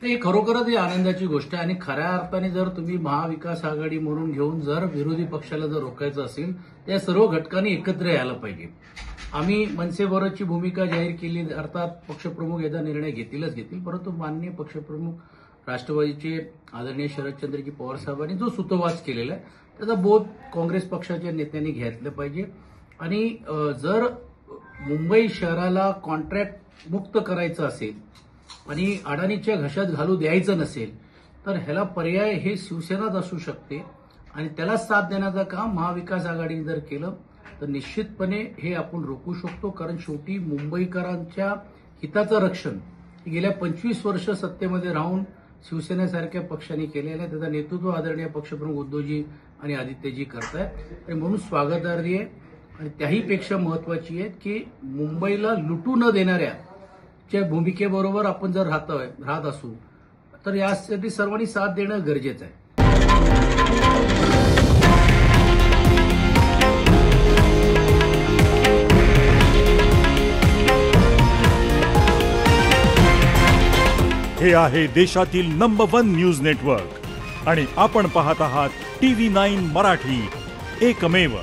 ते खरोखरच ही आनंदाची गोष्ट आहे आणि खऱ्या अर्थाने जर तुम्ही महाविकास आघाडी म्हणून घेऊन जर विरोधी पक्षाला जर रोखायचं असेल तर या सर्व घटकांनी एकत्र यायला पाहिजे। आम्ही मनसेबरोबरची भूमिका जाहीर केली, अर्थात पक्षप्रमुख याचा निर्णय घेतील, परंतु माननीय पक्षप्रमुख राष्ट्रवादीचे आदरणीय शरदचंद्रजी पवार साहेबांनी जो सूतोवाच केलेला आहे त्याचा बोध काँग्रेस पक्षाच्या नेत्यांनी घेतलं पाहिजे। आणि जर मुंबई शहराला कॉन्ट्रॅक्ट मुक्त करायचं असेल आणि अडाणीच्या घशात घालू द्यायचं नसेल तर ह्याला पर्याय हे शिवसेनाच असू शकते आणि त्याला साथ देण्याचं काम महाविकास आघाडीने जर केलं तर निश्चितपणे हे आपण रोखू शकतो। कारण शेवटी मुंबईकरांच्या हिताचं रक्षण गेल्या 25 वर्ष सत्तेमध्ये राहून शिवसेनेसारख्या पक्षांनी केलेलं आहे, त्याचं नेतृत्व आदरणीय पक्षप्रमुख उद्धवजी आणि आदित्यजी करतायत आणि म्हणून स्वागतार्ह आहे। आणि त्याहीपेक्षा महत्वाची आहे की मुंबईला लुटू न देणाऱ्या च्या भूमिकेबरोबर आपण जर राहत असू तर यासाठी सर्वांनी साथ देणं गरजेचं आहे। हे आहे देशातील नंबर 1 न्यूज नेटवर्क आणि आपण पाहत आहात TV9 मराठी, एकमेव।